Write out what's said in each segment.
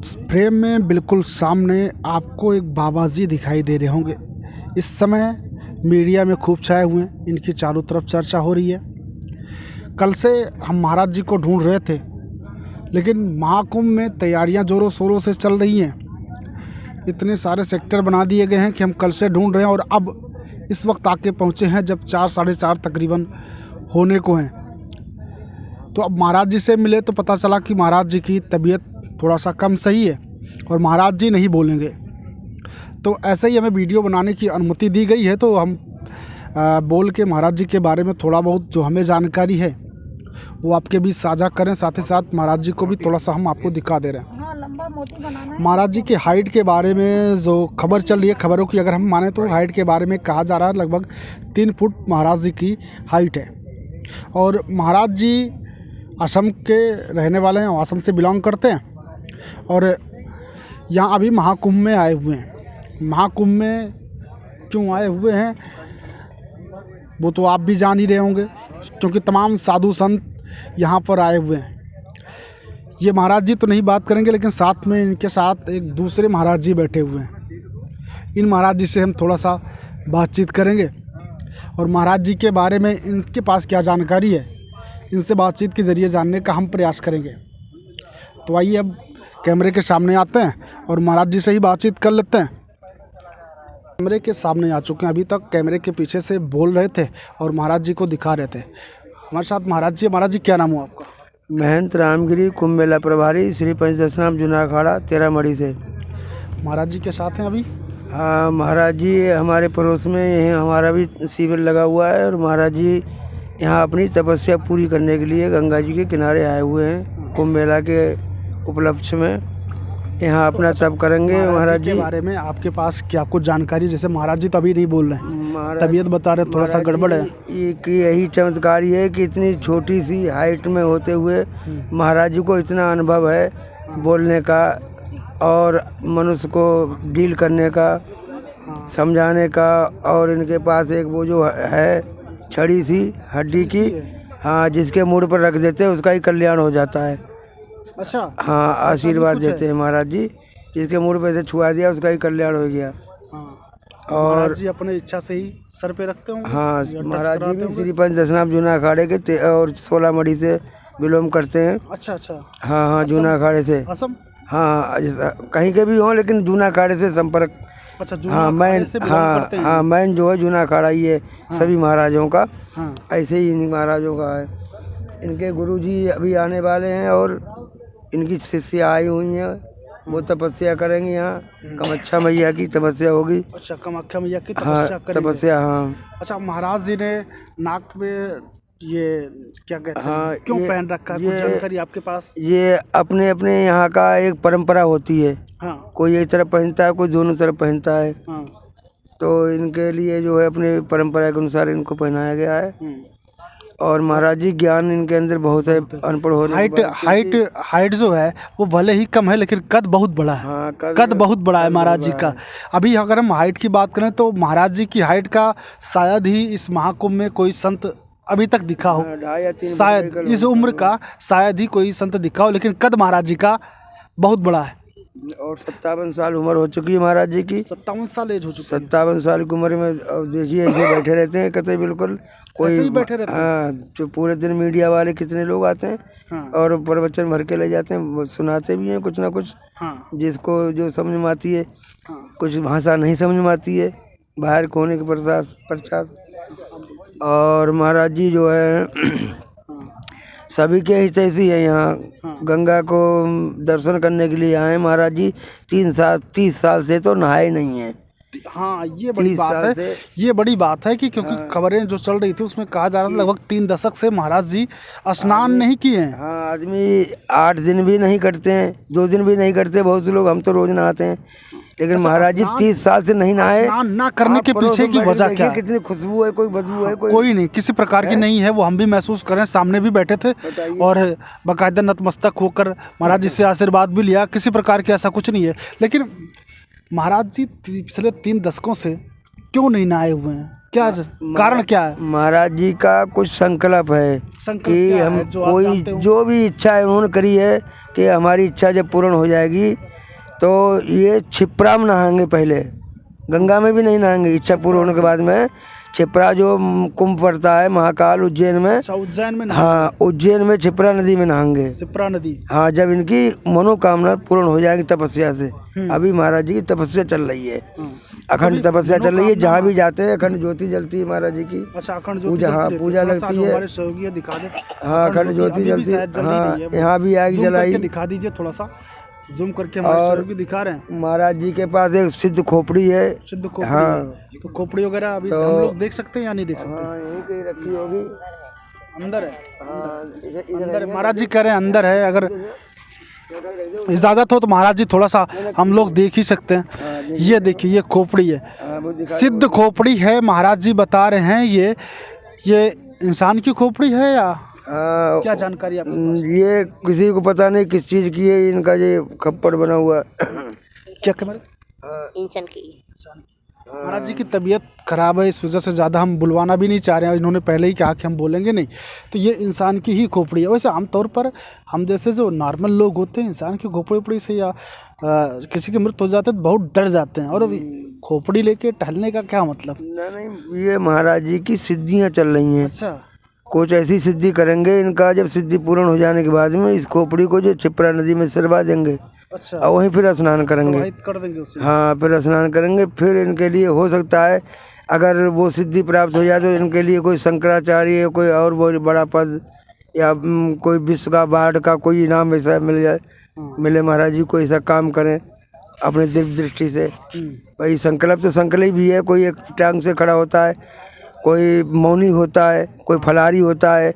Frame में बिल्कुल सामने आपको एक बाबा जी दिखाई दे रहे होंगे। इस समय मीडिया में खूब छाए हुए हैं, इनकी चारों तरफ चर्चा हो रही है। कल से हम महाराज जी को ढूंढ रहे थे, लेकिन महाकुंभ में तैयारियां ज़ोरों शोरों से चल रही हैं। इतने सारे सेक्टर बना दिए गए हैं कि हम कल से ढूंढ रहे हैं, और अब इस वक्त आके पहुँचे हैं जब 4 साढ़े 4 तकरीबन होने को हैं। तो अब महाराज जी से मिले तो पता चला कि महाराज जी की तबीयत थोड़ा सा कम सही है और महाराज जी नहीं बोलेंगे। तो ऐसे ही हमें वीडियो बनाने की अनुमति दी गई है, तो हम बोल के महाराज जी के बारे में थोड़ा बहुत जो हमें जानकारी है वो आपके बीच साझा करें। साथ ही साथ महाराज जी को भी थोड़ा सा हम आपको दिखा दे रहे हैं। लंबा मोती बनाना है। महाराज जी की हाइट के बारे में जो खबर चल रही है, खबरों की अगर हम माने तो हाइट के बारे में कहा जा रहा है लगभग 3 फुट महाराज जी की हाइट है। और महाराज जी असम के रहने वाले हैं, असम से बिलोंग करते हैं और यहाँ अभी महाकुंभ में आए हुए हैं। महाकुंभ में क्यों आए हुए हैं वो तो आप भी जान ही रहे होंगे, क्योंकि तमाम साधु संत यहाँ पर आए हुए हैं। ये महाराज जी तो नहीं बात करेंगे, लेकिन साथ में इनके साथ एक दूसरे महाराज जी बैठे हुए हैं। इन महाराज जी से हम थोड़ा सा बातचीत करेंगे और महाराज जी के बारे में इनके पास क्या जानकारी है, इनसे बातचीत के ज़रिए जानने का हम प्रयास करेंगे। तो आइए अब कैमरे के सामने आते हैं और महाराज जी से ही बातचीत कर लेते हैं। कैमरे के सामने आ चुके हैं, अभी तक कैमरे के पीछे से बोल रहे थे और महाराज जी को दिखा रहे थे। हमारे साथ महाराज जी। महाराज जी, क्या नाम हुआ आपका? महंत रामगिरी, कुंभ मेला प्रभारी, श्री पंचदशनाम जूना अखाड़ा 13 मड़ी से। महाराज जी के साथ हैं अभी? हाँ, महाराज जी हमारे पड़ोस में यहीं हमारा भी शिविर लगा हुआ है और महाराज जी यहाँ अपनी तपस्या पूरी करने के लिए गंगा जी के किनारे आए हुए हैं। कुंभ मेला के उपलक्ष्य में यहाँ अपना तप करेंगे। महाराज जी के बारे में आपके पास क्या कुछ जानकारी? जैसे महाराज जी तो अभी नहीं बोल रहे हैं, तबीयत बता रहे, थोड़ा सा गड़बड़ है। कि यही चमत्कार है कि इतनी छोटी सी हाइट में होते हुए महाराज जी को इतना अनुभव है बोलने का और मनुष्य को डील करने का, समझाने का। और इनके पास एक वो जो है छड़ी सी हड्डी की, हाँ, जिसके मुड़ पर रख देते हैं उसका ही कल्याण हो जाता है। अच्छा, हाँ, आशीर्वाद देते हैं महाराज जी, जिसके मुड़ पे से छुआ दिया उसका ही कल्याण हो गया। और महाराज जी अपने इच्छा से ही सर पे रखते होंगे? हाँ, महाराज जी भी श्री पंचदशनाम जूना अखाड़े के और 16 मड़ी से बिलोंग करते हैं। अच्छा अच्छा। हाँ हाँ, जूना अखाड़े से। असम? हाँ, कहीं के भी हों, लेकिन जूना अखाड़े से संपर्क। अच्छा, हाँ, मैन जो है जूना अखाड़ा ही है सभी महाराजों का। ऐसे ही इन महाराजों का है। इनके गुरु जी अभी आने वाले हैं और इनकी शिष्य आई हुई हैं, वो तपस्या करेंगे यहाँ। कामाख्या मैया की तपस्या होगी। अच्छा, कामाख्या मैया की तपस्या करेंगे। तपस्या, हाँ। अच्छा, महाराज जी ने नाक में ये क्या कहते हैं? हाँ, क्यों पहन रखा है? कुछ जानकारी आपके पास? ये अपने अपने यहाँ का एक परंपरा होती है। हाँ। कोई एक तरफ पहनता है, कोई दोनों तरफ पहनता है। हाँ। तो इनके लिए जो है अपने परंपरा के अनुसार इनको पहनाया गया है। और महाराज जी ज्ञान इनके अंदर बहुत है, अनपढ़ होने हाइट जो है वो भले ही कम है, लेकिन कद बहुत बड़ा है। हाँ, कद बहुत बड़ा है महाराज जी का। अभी अगर हम हाइट की बात करें तो महाराज जी की हाइट का शायद ही इस महाकुंभ में कोई संत अभी तक दिखा हो। शायद इस उम्र का शायद ही कोई संत दिखा हो, लेकिन कद महाराज जी का बहुत बड़ा है। और 57 साल उम्र हो चुकी है महाराज जी की। 57 साल एज हो चुकी है। 57 साल की उम्र में देखिए ऐसे बैठे रहते हैं, कहते बिल्कुल कोई ही बैठे रहते हैं। हाँ, जो पूरे दिन मीडिया वाले कितने लोग आते हैं। हाँ। और प्रवचन भर के ले जाते हैं, सुनाते भी हैं कुछ ना कुछ। हाँ। जिसको जो समझ में आती है। हाँ। कुछ भाषा नहीं समझ में आती है बाहर के होने के पश्चात। और महाराज जी जो है सभी के हित ऐसी है यहाँ। हाँ। गंगा को दर्शन करने के लिए आए महाराज जी। 30 साल से तो नहाए नहीं हैं। हाँ, ये बड़ी बात है। ये बड़ी बात है कि क्योंकि खबरें जो चल रही थी उसमें कहा जा रहा था लगभग 3 दशक से महाराज जी स्नान नहीं किए हैं। हाँ, आदमी 8 दिन भी नहीं करते हैं, 2 दिन भी नहीं करते बहुत से लोग। हम तो रोज नहाते हैं, लेकिन महाराज जी 30 साल से नहीं नहाए। स्नान ना करने के पीछे की वजह क्या है? कितनी खुशबू है, कोई बदबू है? कोई नहीं, किसी प्रकार की नहीं है। वो हम भी महसूस करें, सामने भी बैठे थे और बाकायदा नतमस्तक होकर महाराज जी से आशीर्वाद भी लिया। किसी प्रकार की ऐसा कुछ नहीं है। लेकिन महाराज जी पिछले 3 दशकों से क्यों नहीं नहाए हुए हैं? क्या कारण क्या है? महाराज जी का कुछ संकल्प है कि हम कोई जो भी इच्छा है उन्होंने करी है कि हमारी इच्छा जब पूर्ण हो जाएगी तो ये क्षिप्रा में नहाएंगे, पहले गंगा में भी नहीं नहाएंगे। इच्छा पूर्ण होने के बाद में क्षिप्रा जो कुंभ पड़ता है महाकाल उज्जैन में, उज्जैन में, हाँ उज्जैन में क्षिप्रा नदी में नहाएंगे। क्षिप्रा नदी, हाँ, जब इनकी मनोकामना पूर्ण हो जाएगी तपस्या से। अभी महाराज जी की तपस्या चल रही है, अखंड तपस्या चल रही है। जहाँ भी जाते हैं अखंड ज्योति जलती है महाराज जी की। अच्छा, अखंड पूजा, हाँ पूजा लगती है। हमारे सहयोगी दिखा दे। हाँ अखंड ज्योति जलती है। हाँ यहाँ भी आग जलाई, दिखा दीजिए थोड़ा सा, जूम करके हमारे सहयोगी दिखा रहे हैं। महाराज जी के पास एक सिद्ध खोपड़ी है। सिद्ध खोपड़ी, हाँ तो खोपड़ी वगैरह अभी हम लोग देख सकते हैं या नहीं देख सकते? हाँ यहीं कहीं रखी होगी, अंदर है। हाँ अंदर महाराज जी कह रहे हैं अंदर है। अगर इजाज़त हो तो महाराज जी थोड़ा सा हम लोग देख ही सकते हैं। ये देखिए, ये खोपड़ी है, सिद्ध खोपड़ी है। महाराज जी बता रहे हैं ये इंसान की खोपड़ी है या क्या जानकारी आपको? ये किसी को पता नहीं किस चीज़ की है। इनका ये खप्पड़ बना हुआ है। क्या कैमरे? इंसान की। महाराज जी की तबीयत खराब है, इस वजह से ज़्यादा हम बुलवाना भी नहीं चाह रहे हैं। इन्होंने पहले ही कहा कि हम बोलेंगे नहीं। तो ये इंसान की ही खोपड़ी है। वैसे आमतौर पर हम जैसे जो नॉर्मल लोग होते हैं, इंसान की खोपड़ी से या किसी की मृत्यु हो जाते हैं तो बहुत डर जाते हैं। और अभी खोपड़ी लेके टहलने का क्या मतलब? नहीं, ये महाराज जी की सिद्धियाँ चल रही हैं। अच्छा, कुछ ऐसी सिद्धि करेंगे। इनका जब सिद्धि पूर्ण हो जाने के बाद में इस खोपड़ी को जो क्षिप्रा नदी में सिरवा देंगे। अच्छा, और वहीं फिर स्नान करेंगे। कर देंगे उसे। हाँ फिर स्नान करेंगे। फिर इनके लिए हो सकता है अगर वो सिद्धि प्राप्त हो जाए तो इनके लिए कोई शंकराचार्य, कोई और बहुत बड़ा पद या कोई विश्व का बाढ़ का कोई इनाम ऐसा मिल जाए, मिले महाराज जी को। ऐसा काम करें अपने दिव्य दृष्टि से। भाई संकल्प तो संकल्प भी है। कोई एक टांग से खड़ा होता है, कोई मौनी होता है, कोई फलारी होता है।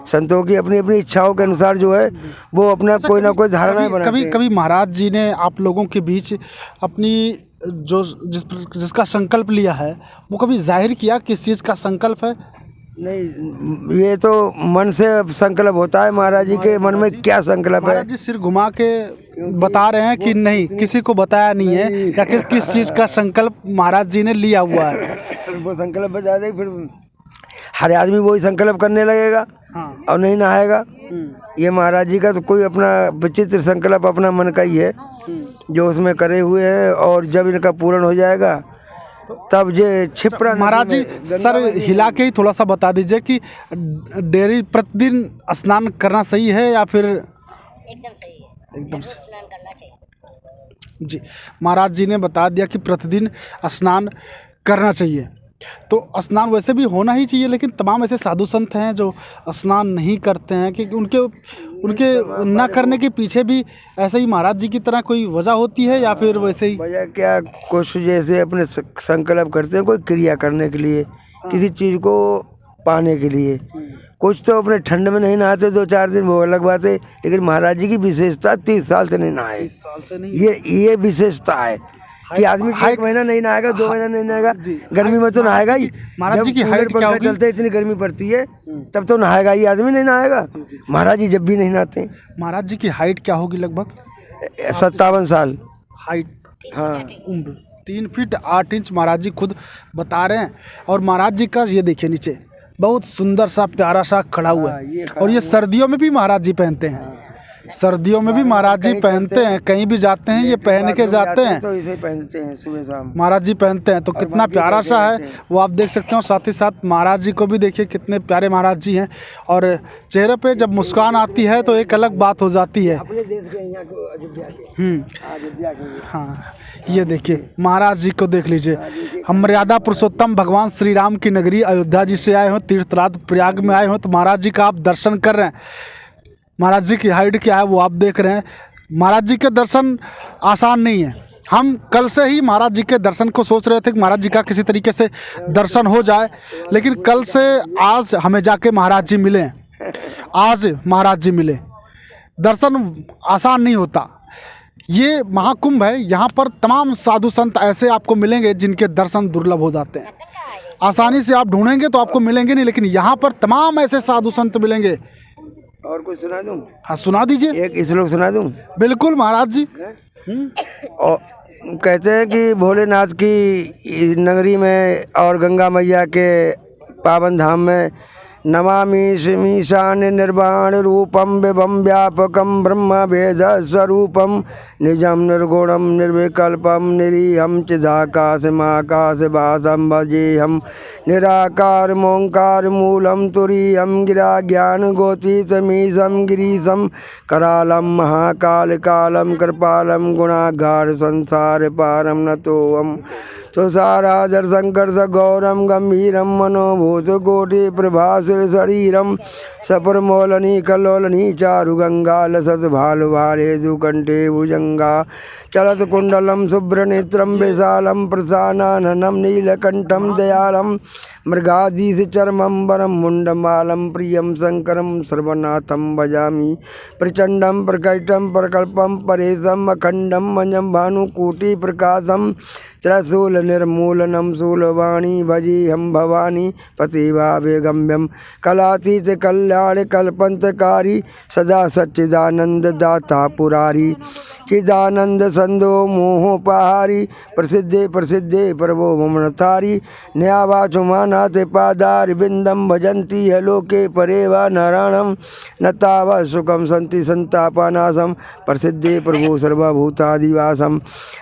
संतों की अपनी अपनी इच्छाओं के अनुसार जो है वो अपना कोई ना कोई धारणाएं बनाते हैं। कभी महाराज जी ने आप लोगों के बीच अपनी जो जिसका संकल्प लिया है वो कभी जाहिर किया किस चीज़ का संकल्प है? नहीं, ये तो मन से संकल्प होता है। महाराज जी के मन में क्या संकल्प है? महाराज जी सिर घुमा के बता रहे हैं कि नहीं, किसी को बताया नहीं है, या किस चीज़ का संकल्प महाराज जी ने लिया हुआ है? वो संकल्प बता दे, फिर हर आदमी वही संकल्प करने लगेगा। हाँ। और नहीं नहाएगा। ये महाराज जी का तो कोई अपना विचित्र संकल्प अपना मन का ही है जो उसमें करे हुए हैं। और जब इनका पूर्ण हो जाएगा तब ये क्षिप्रा। महाराज जी सर हिला के ही थोड़ा सा बता दीजिए कि डेली प्रतिदिन स्नान करना सही है या फिर? एकदम सही है, एकदम से स्नान करना चाहिए। जी, महाराज जी ने बता दिया कि प्रतिदिन स्नान करना चाहिए। तो स्नान वैसे भी होना ही चाहिए, लेकिन तमाम ऐसे साधु संत हैं जो स्नान नहीं करते हैं कि उनके न करने के पीछे भी ऐसे ही महाराज जी की तरह कोई वजह होती है या फिर वैसे ही? वजह क्या, कुछ जैसे अपने संकल्प करते हैं कोई क्रिया करने के लिए, किसी चीज़ को पाने के लिए। कुछ तो अपने ठंड में नहीं नहाते 2-4 दिन, वो अलग बात है। लेकिन महाराज जी की विशेषता 30 साल से नहीं नहाए। 30 साल से नहीं। ये विशेषता है कि आदमी 1 महीना नहीं नहाएगा, 2 महीना नहीं नहाएगा, गर्मी में तो नहाएगा ही। महाराज जी की हाइट क्या होगी? चलते इतनी गर्मी पड़ती है तब तो नहाएगा ही आदमी, नहीं नहाएगा। महाराज जी जब भी नहीं नहाते। महाराज जी की हाइट क्या होगी लगभग? 57 साल हाइट। हाँ, उम्र 3 फीट 8 इंच महाराज जी खुद बता रहे हैं। और महाराज जी का ये देखिए नीचे बहुत सुंदर सा प्यारा सा खड़ा हुआ है। और ये सर्दियों में भी महाराज जी पहनते हैं। सर्दियों में भी महाराज जी पहनते हैं, कहीं भी जाते हैं ये पहन के जाते हैं, तो इसे पहनते हैं सुबह शाम। महाराज जी पहनते हैं। तो कितना प्यारा सा है वो आप देख सकते हैं। और साथ ही साथ महाराज जी को भी देखिए कितने प्यारे महाराज जी हैं। और चेहरे पे जब मुस्कान आती है तो एक अलग बात हो जाती है। अपने देश के यहाँ को अयोध्या के। हाँ, ये देखिए महाराज जी को देख लीजिए। हम मर्यादा पुरुषोत्तम भगवान श्री राम की नगरी अयोध्या जी से आए हो, तीर्थराज प्रयाग में आए हो, तो महाराज जी का आप दर्शन कर रहे हैं। महाराज जी की हाइट क्या है वो आप देख रहे हैं। महाराज जी के दर्शन आसान नहीं है। हम कल से ही महाराज जी के दर्शन को सोच रहे थे कि महाराज जी का किसी तरीके से दर्शन हो जाए, लेकिन कल से आज हमें जाके महाराज जी मिले। आज महाराज जी मिले। दर्शन आसान नहीं होता। ये महाकुंभ है, यहाँ पर तमाम साधु संत ऐसे आपको मिलेंगे जिनके दर्शन दुर्लभ हो जाते हैं। आसानी से आप ढूंढेंगे तो आपको मिलेंगे नहीं, लेकिन यहाँ पर तमाम ऐसे साधु संत मिलेंगे। और कुछ सुना दूं? हाँ सुना दीजिए। एक श्लोक सुना दूं? बिल्कुल महाराज जी। और कहते हैं कि भोलेनाथ की नगरी में और गंगा मैया के पावन धाम में नमामि मीशान्य निर्वाण रूपम विभम व्यापकम ब्रह्म भेद स्वरूपम निजम निर्गुणम निर्विकल्पम निरीहम चिदाकाशमाकाश वासम भजेहम निराकार मोंकार मूलम तुरीयम गिरा ज्ञान गोती समीशम गिरीशम करालम महाकाल कालम कृपालम गुणागार संसार पारम नतोहम तुषाराधर शंकर स गौरम गंभीरम मनोभूत कोटि प्रभासुर शरीरम सपरमौलनी कल्लोलनी चारु गंगा लसत भालु भाले दुकंठे भुजंगा चलत कुंडलम शुभ्रनेत्रम विशालम प्रसानाननम नीलकंठम दयालम मृगाधीश चर्मम वरम मुंडमालम प्रियम शंकरम सर्वनाथम भजामि प्रचंडम प्रकटम प्रकल्पम परेशम अखंडम मंजम भानुकूटि प्रकाशम त्रसूल निर्मूलनम शूलवाणी भजी हम भवानी पतिभावे गम्यम कलातीत कल्याण कल्पंतकारी सदा सच्चिदानंद दाता पुरारी चिदानंद संदो मोहोपहारी प्रसिद्धे प्रसिद्धे प्रभो ममनतारी न्यावाचुमानाथ पादार बिंदम भजंती है लोके परेवा नारायणम न तावा सुखम संति संतापनाशम प्रसिद्धे प्रभो सर्वभूतादिवासम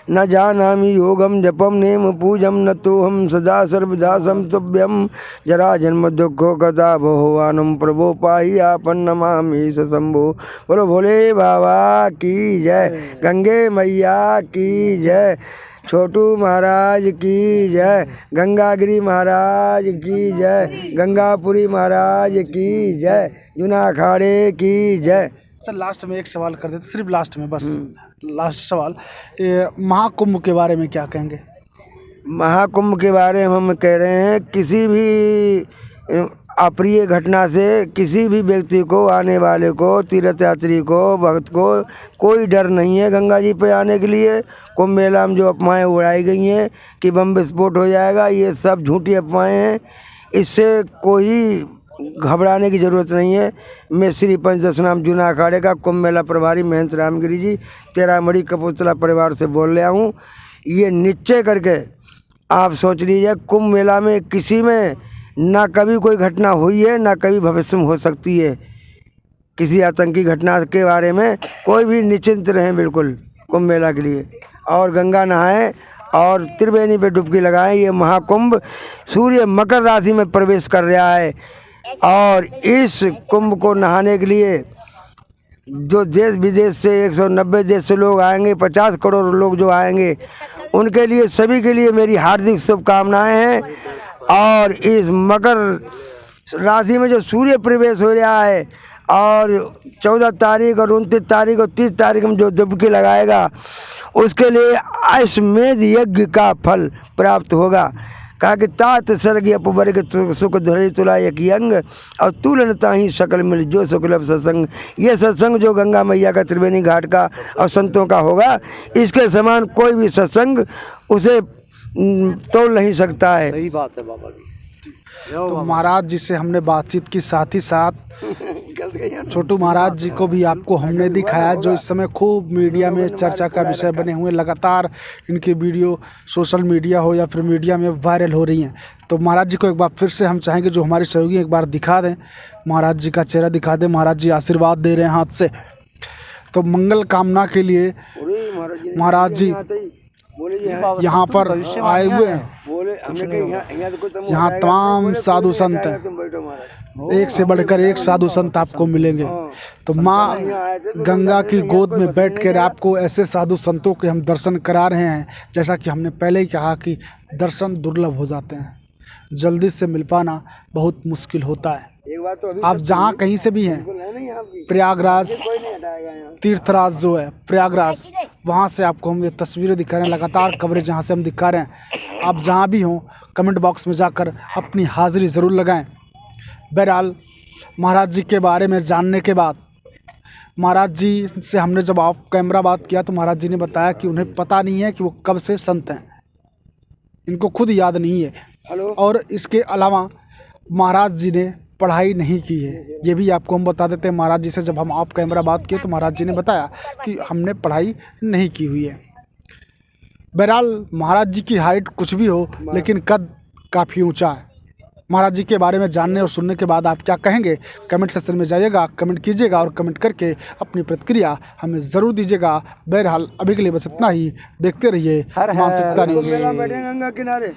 न जानामि योगम जपम नेम पूजम न तो हम सदा सर्वदासम तुभ्यम जरा जन्म दुखो कथा भगवानम प्रभो पाही आपन नमामि शंभो। बोलो भोले बाबा की जय, गंगे मैया की जय, छोटू महाराज की जय, गंगागिरी महाराज की जय, गंगापुरी महाराज की जय, जूना अखाड़े की जय। सर लास्ट में एक सवाल कर देते, सिर्फ लास्ट में बस लास्ट सवाल, महाकुंभ के बारे में क्या कहेंगे? महाकुंभ के बारे में हम कह रहे हैं किसी भी अप्रिय घटना से किसी भी व्यक्ति को, आने वाले को, तीर्थ यात्री को, भक्त को कोई डर नहीं है गंगा जी पे आने के लिए। कुंभ मेला में जो अफवाहें उड़ाई गई हैं कि बम विस्फोट हो जाएगा, ये सब झूठी अफवाहें हैं, इससे कोई घबराने की ज़रूरत नहीं है। मैं श्री पंचदशनाम जूना अखाड़े का कुंभ मेला प्रभारी महंत रामगिरी जी तेरामढ़ी कपूरथला परिवार से बोल रहा हूँ। ये निश्चय करके आप सोच लीजिए, कुंभ मेला में किसी में ना कभी कोई घटना हुई है, ना कभी भविष्य में हो सकती है। किसी आतंकी घटना के बारे में कोई भी निश्चिंत रहें बिल्कुल कुंभ मेला के लिए, और गंगा नहाएं और त्रिवेणी पे डुबकी लगाएं। ये महाकुंभ सूर्य मकर राशि में प्रवेश कर रहा है, और इस कुंभ को नहाने के लिए जो देश विदेश से 190 देश से लोग आएंगे, 50 करोड़ लोग जो आएंगे, उनके लिए सभी के लिए मेरी हार्दिक शुभकामनाएं हैं। और इस मकर राशि में जो सूर्य प्रवेश हो रहा है, और 14 तारीख और 29 तारीख और 30 तारीख में जो डुबकी लगाएगा, उसके लिए अश्वमेध यज्ञ का फल प्राप्त होगा। कहा कि तात सर्ग अपवर्ग सुख धुरई तुला एक यंग और तुलनता ही सकल मिल जो सुखलभ सत्संग। ये सत्संग जो गंगा मैया का त्रिवेणी घाट का और संतों का होगा, इसके समान कोई भी सत्संग उसे तोड़ नहीं सकता है। सही बात है बाबा जी। तो महाराज जी से हमने बातचीत की, साथ ही साथ छोटू महाराज जी को भी आपको हमने दिखाया, जो इस समय खूब मीडिया में चर्चा का विषय बने हुए। लगातार इनकी वीडियो सोशल मीडिया हो या फिर मीडिया में वायरल हो रही हैं। तो महाराज जी को एक बार फिर से हम चाहेंगे, जो हमारे सहयोगी एक बार दिखा दें, महाराज जी का चेहरा दिखा दें। महाराज जी आशीर्वाद दे रहे हैं हाथ से, तो मंगल कामना के लिए महाराज जी यहाँ पर आए हुए हैं। यहाँ तमाम साधु संत हैं, एक से बढ़कर एक साधु संत आपको मिलेंगे। तो माँ गंगा की गोद में बैठकर आपको ऐसे साधु संतों के हम दर्शन करा रहे हैं, जैसा कि हमने पहले ही कहा कि दर्शन दुर्लभ हो जाते हैं, जल्दी से मिल पाना बहुत मुश्किल होता है। आप जहाँ कहीं से भी हैं, प्रयागराज तीर्थराज जो है प्रयागराज, वहाँ से आपको हम ये तस्वीरें दिखा रहे हैं, लगातार कवरेज जहाँ से हम दिखा रहे हैं। आप जहाँ भी हों कमेंट बॉक्स में जाकर अपनी हाज़िरी ज़रूर लगाएं। बहरहाल महाराज जी के बारे में जानने के बाद, महाराज जी से हमने जब ऑफ कैमरा बात किया तो महाराज जी ने बताया कि उन्हें पता नहीं है कि वो कब से संत हैं, इनको खुद याद नहीं है। और इसके अलावा महाराज जी ने पढ़ाई नहीं की है, ये भी आपको हम बता देते हैं। महाराज जी से जब हम ऑफ कैमरा बात किए तो महाराज जी ने बताया कि हमने पढ़ाई नहीं की हुई है। बहरहाल महाराज जी की हाइट कुछ भी हो, लेकिन कद काफ़ी ऊंचा है। महाराज जी के बारे में जानने और सुनने के बाद आप क्या कहेंगे, कमेंट सेक्शन में जाइएगा, कमेंट कीजिएगा और कमेंट करके अपनी प्रतिक्रिया हमें ज़रूर दीजिएगा। बहरहाल अभी के लिए बस इतना ही। देखते रहिए मानसिकता न्यूज़। बैठे गंगा किनारे